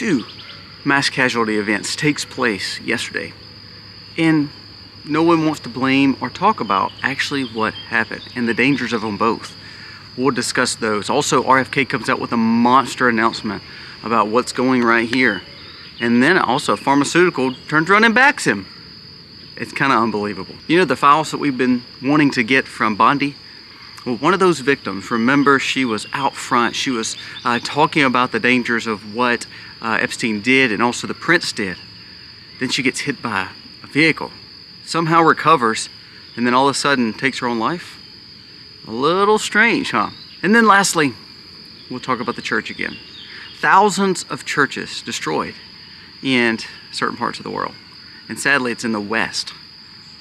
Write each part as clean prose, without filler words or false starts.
2 mass casualty events takes place yesterday, and no one wants to blame or talk about actually what happened and the dangers of them both. We'll discuss those. Also, RFK comes out with a monster announcement about what's going right here. And then also pharmaceutical turns around and backs him. It's kind of unbelievable. You know the files that we've been wanting to get from Bondi? Well, one of those victims, remember, she was out front. She was talking about the dangers of what Epstein did and also the prince did. Then she gets hit by a vehicle, somehow recovers, and then all of a sudden takes her own life. A little strange, huh? And then lastly, we'll talk about the church again. Thousands of churches destroyed in certain parts of the world. And sadly, it's in the West.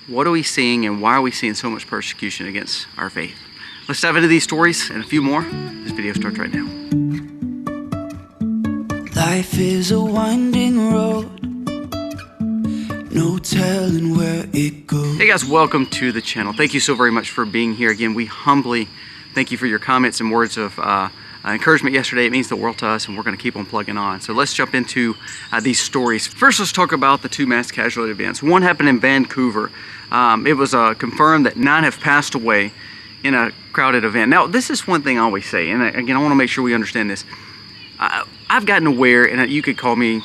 What are we seeing, and why are we seeing so much persecution against our faith? Let's dive into these stories and a few more. This video starts right now. Life is a winding road, no telling where it goes. Hey guys, welcome to the channel. Thank you so very much for being here. Again, we humbly thank you for your comments and words of encouragement yesterday. It means the world to us, and we're going to keep on plugging on. So let's jump into these stories. First, let's talk about the 2 mass casualty events. One happened in Vancouver. It was confirmed that 9 have passed away in a crowded event. Now, this is one thing I always say, and again, I want to make sure we understand this. I've gotten aware, and you could call me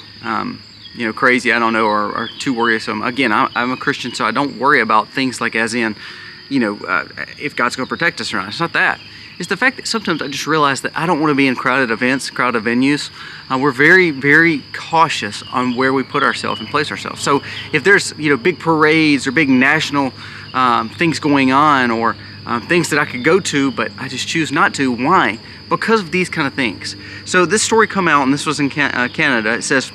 crazy, I don't know, or too worrisome. Again, I'm a Christian, so I don't worry about things like as in, if God's going to protect us or not. It's not that. It's the fact that sometimes I just realize that I don't want to be in crowded events, crowded venues. We're very, very cautious on where we put ourselves and place ourselves. So if there's, big parades or big national things going on, or things that I could go to, but I just choose not to. Why? Because of these kind of things. So this story come out, and this was in Canada. It says,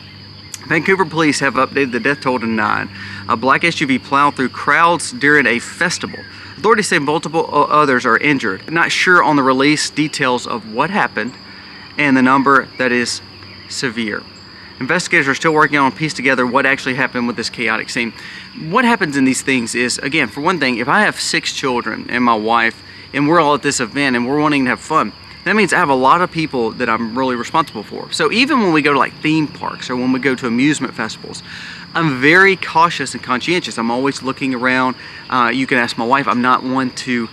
Vancouver police have updated the death toll to 9. A black SUV plowed through crowds during a festival. Authorities say multiple others are injured. Not sure on the release details of what happened and the number that is severe. Investigators are still working on piece together what actually happened with this chaotic scene. What happens in these things is, again, for one thing, if I have 6 children and my wife, and we're all at this event and we're wanting to have fun, that means I have a lot of people that I'm really responsible for. So even when we go to like theme parks or when we go to amusement festivals, I'm very cautious and conscientious. I'm always looking around. You can ask my wife. I'm not one to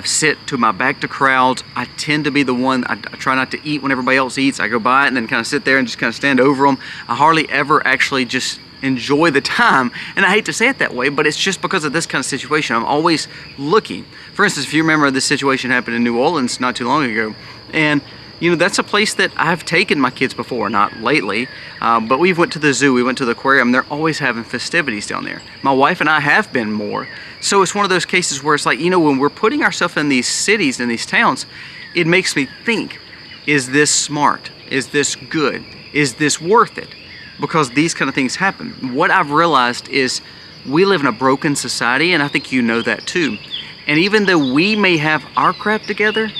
sit to my back to crowds. I tend to be the one, I try not to eat when everybody else eats. I go by it and then kind of sit there and just kind of stand over them. I hardly ever actually just enjoy the time. And I hate to say it that way, but it's just because of this kind of situation. I'm always looking. For instance, if you remember, this situation happened in New Orleans not too long ago. And that's a place that I've taken my kids before, not lately, but we went to the zoo, we went to the aquarium. They're always having festivities down there. My wife and I have been more. So it's one of those cases where it's like, when we're putting ourselves in these cities, in these towns, it makes me think, is this smart? Is this good? Is this worth it? Because these kind of things happen. What I've realized is we live in a broken society, and I think you know that too. And even though we may have our crap together,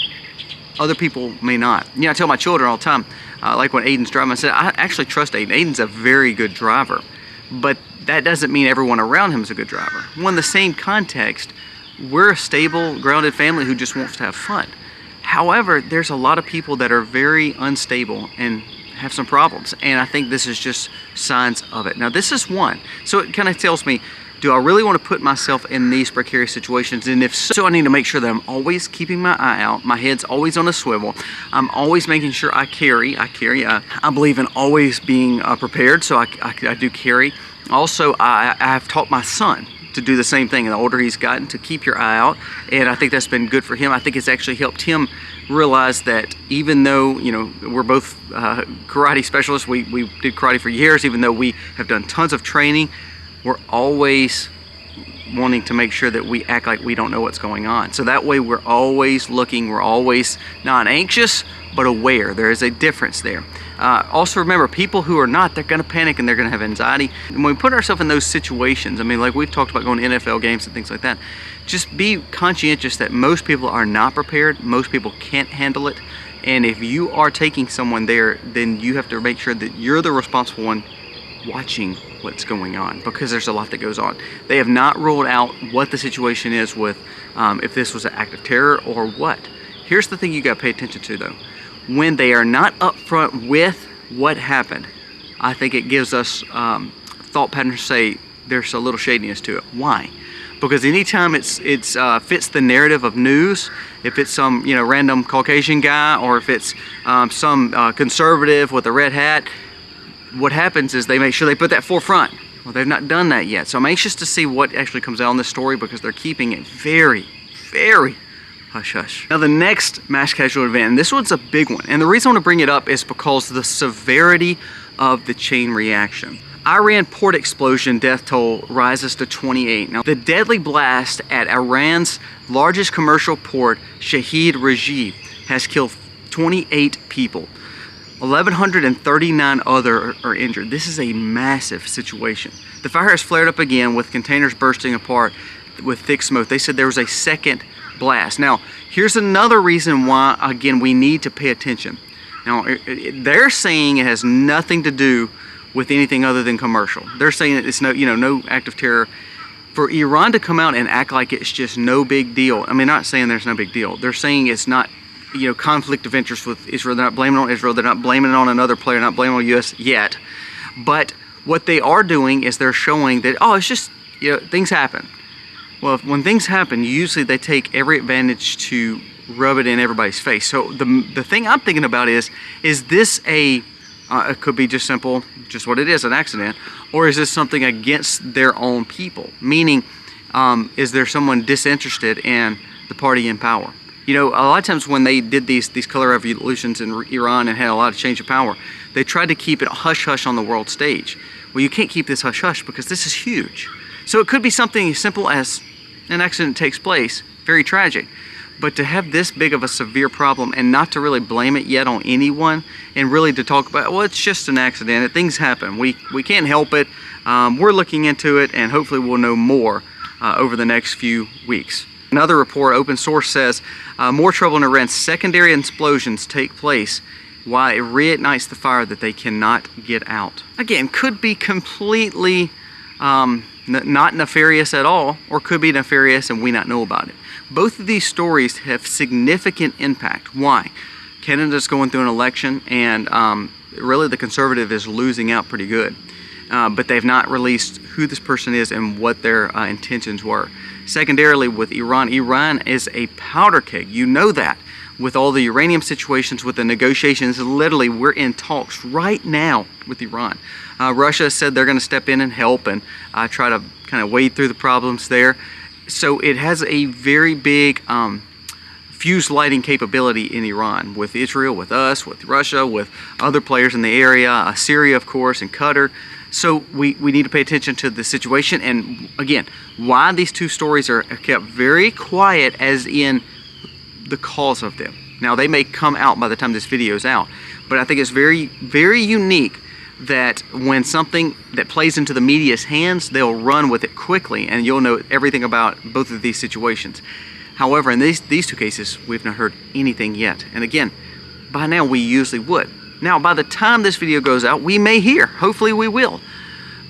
other people may not. I tell my children all the time, like when Aiden's driving, I said, I actually trust Aiden. Aiden's a very good driver, but that doesn't mean everyone around him is a good driver. Well, in the same context, we're a stable, grounded family who just wants to have fun. However, there's a lot of people that are very unstable and have some problems, and I think this is just signs of it. Now, this is one. So it kind of tells me, do I really want to put myself in these precarious situations? And if so, I need to make sure that I'm always keeping my eye out. My head's always on a swivel. I'm always making sure I carry. I believe in always being prepared, so I do carry. Also, I have taught my son to do the same thing. And the older he's gotten, to keep your eye out. And I think that's been good for him. I think it's actually helped him realize that even though, we're both karate specialists, we did karate for years, even though we have done tons of training, we're always wanting to make sure that we act like we don't know what's going on. So that way we're always looking, we're always not anxious, but aware. There is a difference there. Also remember, people who are not, they're gonna panic and they're gonna have anxiety. And when we put ourselves in those situations, like we've talked about going to NFL games and things like that, just be conscientious that most people are not prepared, most people can't handle it. And if you are taking someone there, then you have to make sure that you're the responsible one watching what's going on, because there's a lot that goes on. They have not ruled out what the situation is with if this was an act of terror or what. Here's the thing you got to pay attention to though. When they are not upfront with what happened, I think it gives us thought patterns to say there's a little shadiness to it. Why? Because anytime it's fits the narrative of news, if it's some random Caucasian guy, or if it's some conservative with a red hat, what happens is they make sure they put that forefront. Well, they've not done that yet, so I'm anxious to see what actually comes out in this story, because they're keeping it very, very hush hush. Now the next mass casualty event, and this one's a big one, and the reason I want to bring it up is because of the severity of the chain reaction. Iran port explosion death toll rises to 28. Now, the deadly blast at Iran's largest commercial port, Shahid Rajiv, has killed 28 people. 1,139 other are injured. This is a massive situation. The fire has flared up again with containers bursting apart with thick smoke. They said there was a second blast. Now, here's another reason why, again, we need to pay attention. Now, they're saying it has nothing to do with anything other than commercial. They're saying that it's no act of terror. For Iran to come out and act like it's just no big deal, I mean, not saying there's no big deal. They're saying it's not, conflict of interest with Israel. They're not blaming it on Israel. They're not blaming it on another player, not blaming it on the U.S. yet. But what they are doing is they're showing that, it's just, things happen. Well, when things happen, usually they take every advantage to rub it in everybody's face. So the thing I'm thinking about is this it could be just simple, just what it is, an accident, or is this something against their own people? Meaning, is there someone disinterested in the party in power? A lot of times when they did these color revolutions in Iran and had a lot of change of power, they tried to keep it hush-hush on the world stage. Well, you can't keep this hush-hush because this is huge. So it could be something as simple as an accident takes place, very tragic. But to have this big of a severe problem and not to really blame it yet on anyone, and really to talk about, well, it's just an accident, things happen, we can't help it, we're looking into it, and hopefully we'll know more over the next few weeks. Another report, open source, says more trouble in Iran. Secondary explosions take place while it reignites the fire that they cannot get out. Again, could be completely not nefarious at all, or could be nefarious and we not know about it. Both of these stories have significant impact. Why? Canada's going through an election, and really the conservative is losing out pretty good. But they've not released who this person is and what their intentions were. Secondarily, with Iran, Iran is a powder keg. You know that. With all the uranium situations, with the negotiations, literally we're in talks right now with Iran. Russia said they're going to step in and help and try to kind of wade through the problems there. So it has a very big fuse lighting capability in Iran, with Israel, with us, with Russia, with other players in the area, Syria, of course, and Qatar. So we need to pay attention to the situation, and again, why these two stories are kept very quiet as in the cause of them. Now, they may come out by the time this video is out, but I think it's very, very unique that when something that plays into the media's hands, they'll run with it quickly, and you'll know everything about both of these situations. However, in these two cases, we've not heard anything yet. And again, by now we usually would. Now, by the time this video goes out, we may hear. Hopefully we will.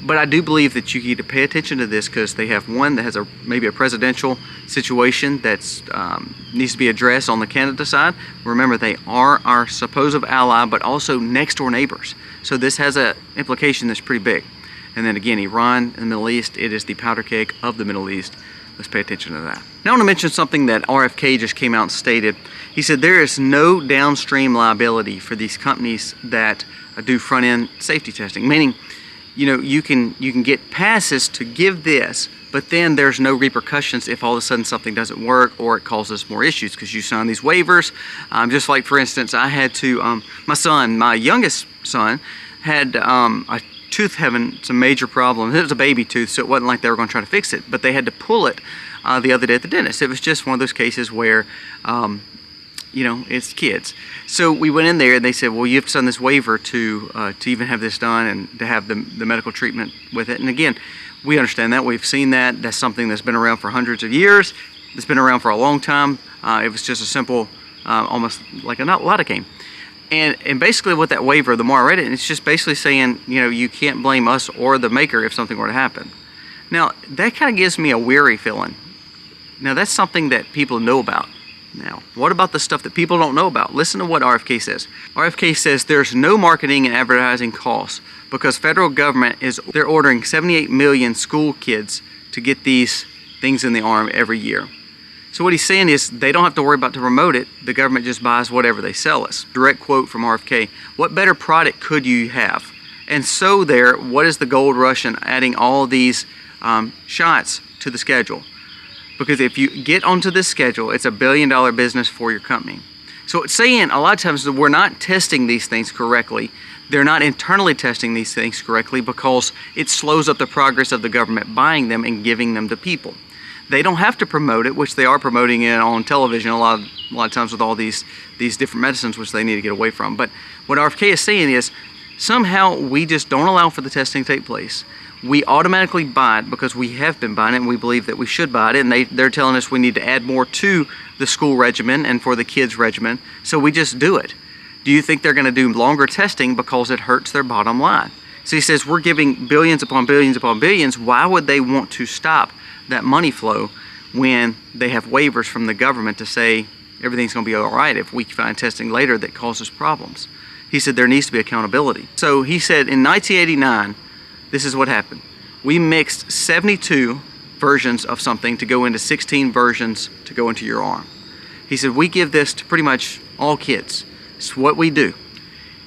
But I do believe that you need to pay attention to this, because they have one that has maybe a presidential situation that needs to be addressed on the Canada side. Remember, they are our supposed ally, but also next door neighbors. So this has an implication that's pretty big. And then again, Iran in the Middle East, it is the powder keg of the Middle East. Let's pay attention to that. Now I want to mention something that RFK just came out and stated. He said there is no downstream liability for these companies that do front-end safety testing, meaning you can get passes to give this, but then there's no repercussions if all of a sudden something doesn't work or it causes more issues, because you sign these waivers. Just like, for instance, I had to, my youngest son, had a tooth having some major problems. It was a baby tooth, so it wasn't like they were going to try to fix it, but they had to pull it the other day at the dentist. It was just one of those cases where it's kids. So we went in there and they said, well, you have to sign this waiver to even have this done and to have the medical treatment with it. And again, we understand that. We've seen that. That's something that's been around for hundreds of years. It's been around for a long time. It was just a simple, almost like a lidocaine. And basically what that waiver, the more I read it, it's just basically saying, you can't blame us or the maker if something were to happen. Now, that kind of gives me a weary feeling. Now, that's something that people know about. Now, what about the stuff that people don't know about? Listen to what RFK says. RFK says there's no marketing and advertising costs because federal government they're ordering 78 million school kids to get these things in the arm every year. So what he's saying is they don't have to worry about to promote it. The government just buys whatever they sell us. Direct quote from RFK, what better product could you have? And so what is the gold rush in adding all these shots to the schedule? Because if you get onto this schedule, it's $1 billion business for your company. So it's saying a lot of times that we're not testing these things correctly. They're not internally testing these things correctly because it slows up the progress of the government buying them and giving them to people. They don't have to promote it, which they are promoting it on television a lot of times with all these different medicines, which they need to get away from. But what RFK is saying is somehow we just don't allow for the testing to take place. We automatically buy it because we have been buying it and we believe that we should buy it, and they're telling us we need to add more to the school regimen and for the kids regimen, so we just do it. Do you think they're going to do longer testing because it hurts their bottom line? So he says we're giving billions upon billions upon billions. Why would they want to stop that money flow when they have waivers from the government to say everything's going to be all right if we find testing later that causes problems? He said there needs to be accountability. So he said in 1989, this is what happened. We mixed 72 versions of something to go into 16 versions to go into your arm. He said, we give this to pretty much all kids. It's what we do.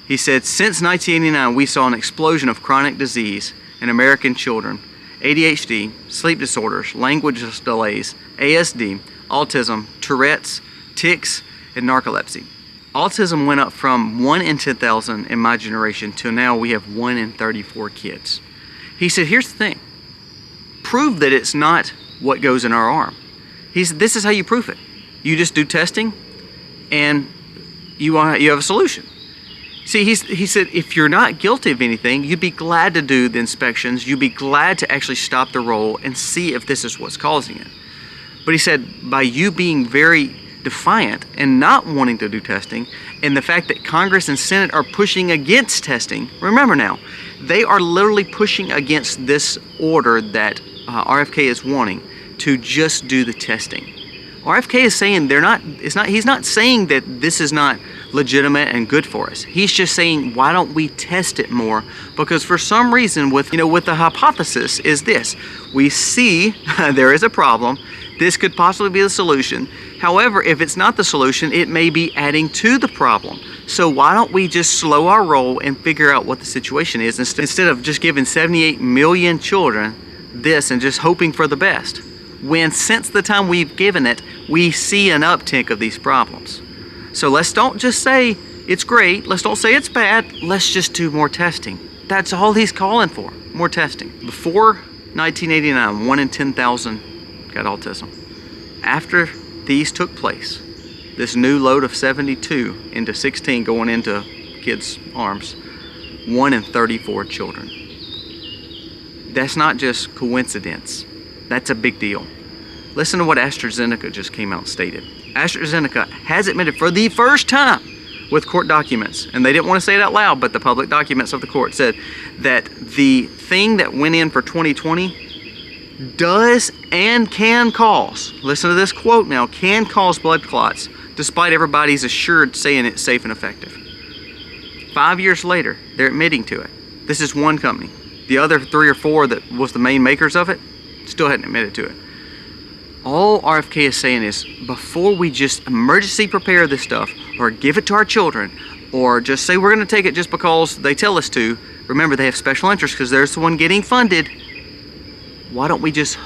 He said, since 1989, we saw an explosion of chronic disease in American children, ADHD, sleep disorders, language delays, ASD, autism, Tourette's, tics, and narcolepsy. Autism went up from 1 in 10,000 in my generation to now we have 1 in 34 kids. He said, here's the thing. Prove that it's not what goes in our arm. He said, this is how you prove it. You just do testing and you have a solution. See, he said, if you're not guilty of anything, you'd be glad to do the inspections. You'd be glad to actually stop the roll and see if this is what's causing it. But he said, by you being very defiant and not wanting to do testing, and the fact that Congress and Senate are pushing against testing, remember now, they are literally pushing against this order that RFK is wanting to just do the testing. RFK is saying he's not saying that this is not legitimate and good for us. He's just saying, why don't we test it more? Because for some reason with the hypothesis is this, we see there is a problem. This could possibly be the solution. However, if it's not the solution, it may be adding to the problem. So why don't we just slow our roll and figure out what the situation is instead of just giving 78 million children this and just hoping for the best, when since the time we've given it, we see an uptick of these problems. So let's don't just say it's great, let's don't say it's bad, let's just do more testing. That's all he's calling for, more testing. Before 1989, 1 in 10,000 got autism. After these took place, this new load of 72 into 16 going into kids' arms, 1 in 34 children. That's not just coincidence. That's a big deal. Listen to what AstraZeneca just came out and stated. AstraZeneca has admitted for the first time with court documents, and they didn't want to say it out loud, but the public documents of the court said that the thing that went in for 2020 does and can cause, listen to this quote now, can cause blood clots, despite everybody's assured saying it's safe and effective. 5 years later, they're admitting to it. This is one company. The other 3 or 4 that was the main makers of it still hadn't admitted to it. All RFK is saying is, before we just emergency prepare this stuff or give it to our children or just say we're going to take it just because they tell us to, remember they have special interest because they're the one getting funded. Why don't we just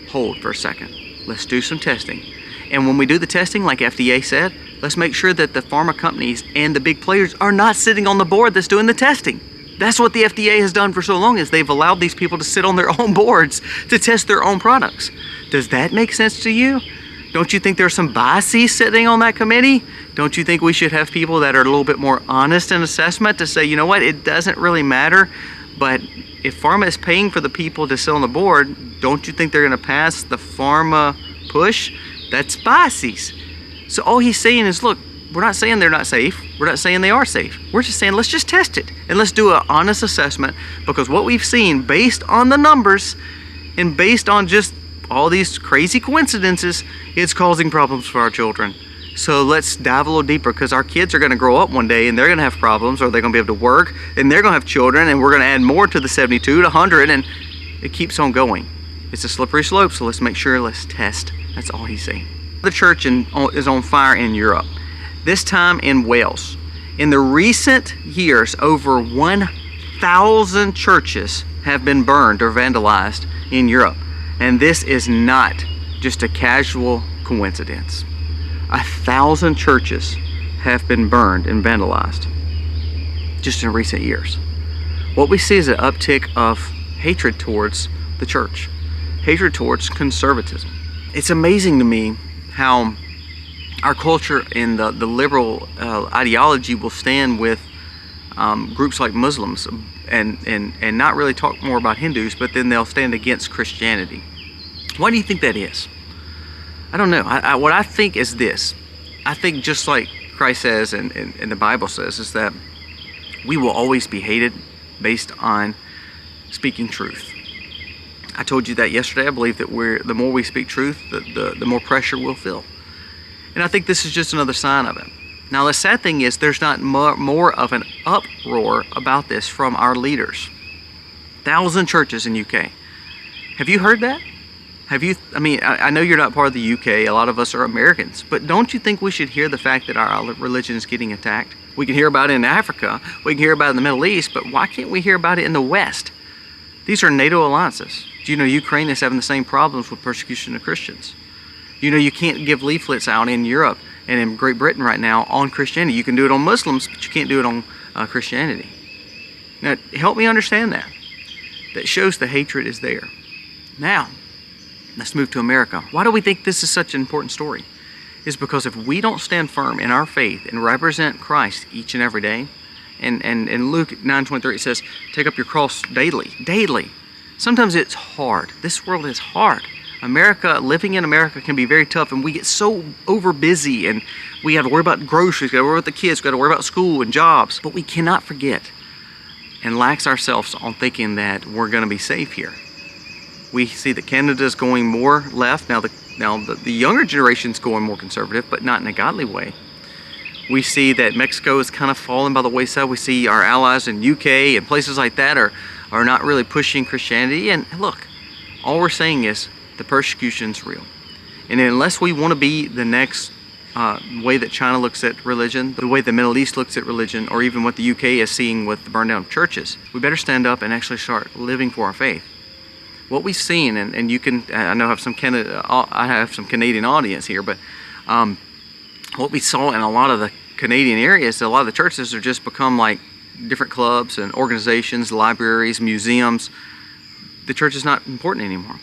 hold for a second? Let's do some testing. And when we do the testing, like FDA said, let's make sure that the pharma companies and the big players are not sitting on the board that's doing the testing. That's what the FDA has done for so long, is they've allowed these people to sit on their own boards to test their own products. Does that make sense to you? Don't you think there's some biases sitting on that committee? Don't you think we should have people that are a little bit more honest in assessment to say, you know what, it doesn't really matter, but if pharma is paying for the people to sit on the board, don't you think they're going to pass the pharma push? That's biases. So all he's saying is, look, we're not saying they're not safe. We're not saying they are safe. We're just saying let's just test it and let's do an honest assessment, because what we've seen based on the numbers and based on just all these crazy coincidences, it's causing problems for our children. So let's dive a little deeper, because our kids are going to grow up one day and they're going to have problems, or they're going to be able to work, and they're going to have children, and we're going to add more to the 72 to 100, and it keeps on going. It's a slippery slope, so let's make sure, let's test. That's all he's saying. The church is on fire in Europe, this time in Wales. In the recent years, over 1,000 churches have been burned or vandalized in Europe. And this is not just a casual coincidence. 1,000 churches have been burned and vandalized just in recent years. What we see is an uptick of hatred towards the church, hatred towards conservatism. It's amazing to me how our culture and the liberal ideology will stand with groups like Muslims and not really talk more about Hindus, but then they'll stand against Christianity. Why do you think that is? I don't know. What I think is this. I think, just like Christ says and the Bible says, is that we will always be hated based on speaking truth. I told you that yesterday. I believe that the more we speak truth, the more pressure we'll feel. And I think this is just another sign of it. Now, the sad thing is there's not more of an uproar about this from our leaders. 1,000 churches in UK. Have you heard that? I know you're not part of the UK. A lot of us are Americans. But don't you think we should hear the fact that our religion is getting attacked? We can hear about it in Africa. We can hear about it in the Middle East. But why can't we hear about it in the West? These are NATO alliances. Do you know Ukraine is having the same problems with persecution of Christians? You know, you can't give leaflets out in Europe and in Great Britain right now on Christianity. You can do it on Muslims, but you can't do it on Christianity. Now, help me understand that. That shows the hatred is there. Now, let's move to America. Why do we think this is such an important story? It's because if we don't stand firm in our faith and represent Christ each and every day, and in Luke 9:23 it says, take up your cross daily. Daily. Sometimes it's hard. This world is hard. Living in America can be very tough, and we get so over busy, and we have to worry about groceries, we got to worry about the kids, we got to worry about school and jobs. But we cannot forget and lax ourselves on thinking that we're going to be safe here. We see that Canada is going more left. Now the younger generation's going more conservative, but not in a godly way. We see that Mexico is kind of falling by the wayside. We see our allies in UK and places like that are not really pushing Christianity. And look, all we're saying is the persecution's real. And unless we want to be the next way that China looks at religion, the way the Middle East looks at religion, or even what the UK is seeing with the burn down of churches, we better stand up and actually start living for our faith. What we've seen, and you can, I know I have some Canadian audience here, but what we saw in a lot of the Canadian areas, a lot of the churches have just become like different clubs and organizations, libraries, museums. The church is not important anymore.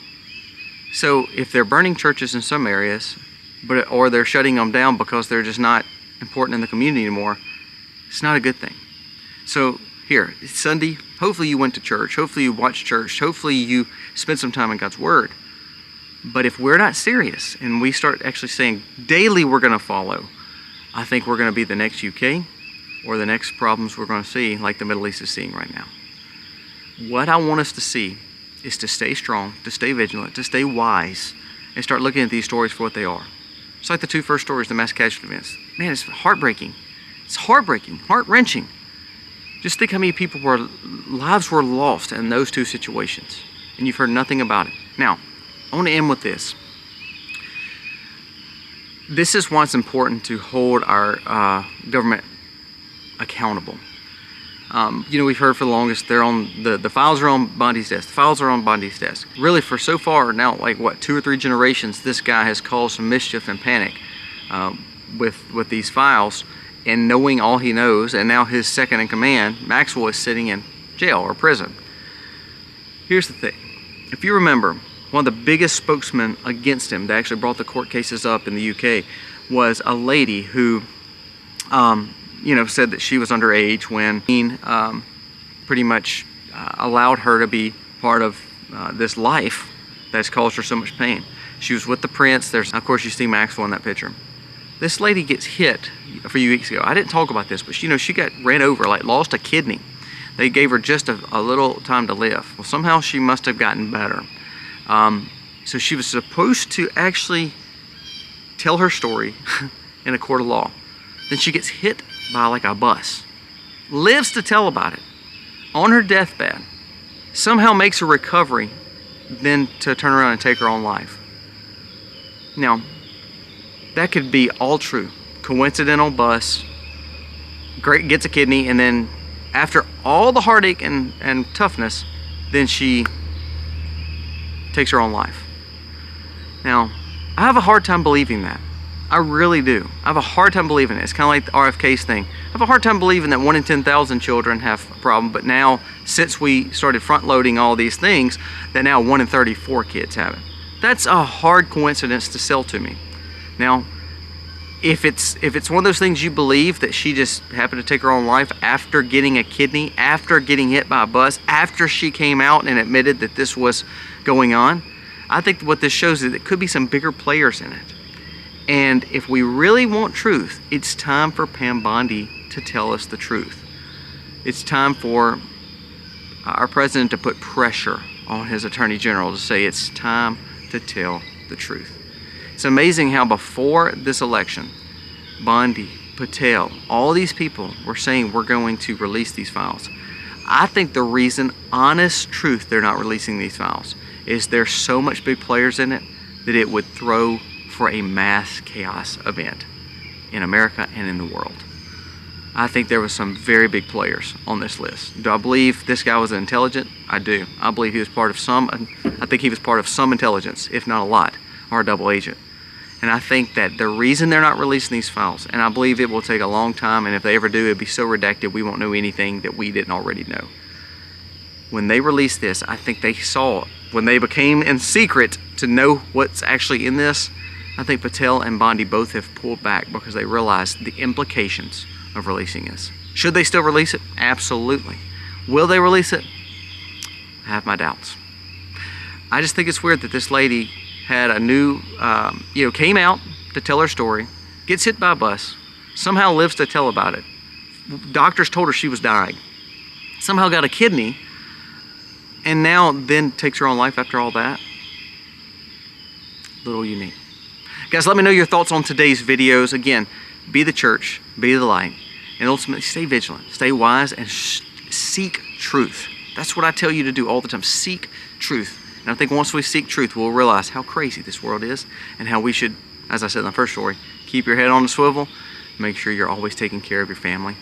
So if they're burning churches in some areas, or they're shutting them down because they're just not important in the community anymore, it's not a good thing. So here, it's Sunday. Hopefully you went to church. Hopefully you watched church. Hopefully you spent some time in God's Word. But if we're not serious and we start actually saying daily we're going to follow, I think we're going to be the next UK or the next problems we're going to see like the Middle East is seeing right now. What I want us to see is to stay strong, to stay vigilant, to stay wise, and start looking at these stories for what they are. It's like the two first stories, the mass casualty events. Man, it's heartbreaking. It's heartbreaking, heart-wrenching. Just think how many people lives were lost in those two situations, and you've heard nothing about it. Now, I want to end with this. This is why it's important to hold our government accountable. We've heard for the longest the files are on Bundy's desk. The files are on Bundy's desk. Really, for so far now, like what, 2 or 3 generations, this guy has caused some mischief and panic with these files, and knowing all he knows, and now his second in command, Maxwell, is sitting in jail or prison. Here's the thing. If you remember, one of the biggest spokesmen against him that actually brought the court cases up in the UK was a lady who said that she was underage when he pretty much allowed her to be part of this life that's caused her so much pain. She was with the prince. Of course, you see Maxwell in that picture. This lady gets hit a few weeks ago. I didn't talk about this, but she got ran over, like lost a kidney. They gave her just a little time to live. Well, somehow she must have gotten better. So she was supposed to actually tell her story in a court of law. Then she gets hit by like a bus, lives to tell about it, on her deathbed, somehow makes a recovery, then to turn around and take her own life. Now, that could be all true. Coincidental bus, great, gets a kidney, and then after all the heartache and toughness, then she takes her own life. Now, I have a hard time believing that. I really do. I have a hard time believing it. It's kind of like the RFK's thing. I have a hard time believing that 1 in 10,000 children have a problem, but now, since we started front-loading all these things, that now 1 in 34 kids have it. That's a hard coincidence to sell to me. Now, if it's one of those things you believe that she just happened to take her own life after getting a kidney, after getting hit by a bus, after she came out and admitted that this was going on, I think what this shows is that there could be some bigger players in it. And if we really want truth, it's time for Pam Bondi to tell us the truth. It's time for our president to put pressure on his attorney general to say it's time to tell the truth. It's amazing how before this election, Bondi, Patel, all these people were saying we're going to release these files. I think the reason, honest truth, they're not releasing these files is there's so much big players in it that it would throw for a mass chaos event in America and in the world. I think there was some very big players on this list. Do I believe this guy was intelligent? I do. I believe he was part of I think he was part of some intelligence, if not a lot, or a double agent. And I think that the reason they're not releasing these files, and I believe it will take a long time, and if they ever do, it'll be so redacted we won't know anything that we didn't already know. When they released this, I think they saw, when they became in secret to know what's actually in this, I think Patel and Bondi both have pulled back because they realized the implications of releasing this. Should they still release it? Absolutely. Will they release it? I have my doubts. I just think it's weird that this lady had a new, came out to tell her story, gets hit by a bus, somehow lives to tell about it. Doctors told her she was dying. Somehow got a kidney, and now then takes her own life after all that. Little unique. Guys, let me know your thoughts on today's videos. Again, be the church, be the light, and ultimately stay vigilant, stay wise, and seek truth. That's what I tell you to do all the time. Seek truth. And I think once we seek truth, we'll realize how crazy this world is and how we should, as I said in the first story, keep your head on the swivel, make sure you're always taking care of your family,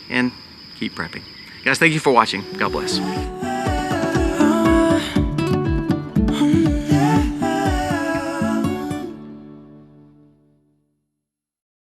and keep prepping. Guys, thank you for watching. God bless.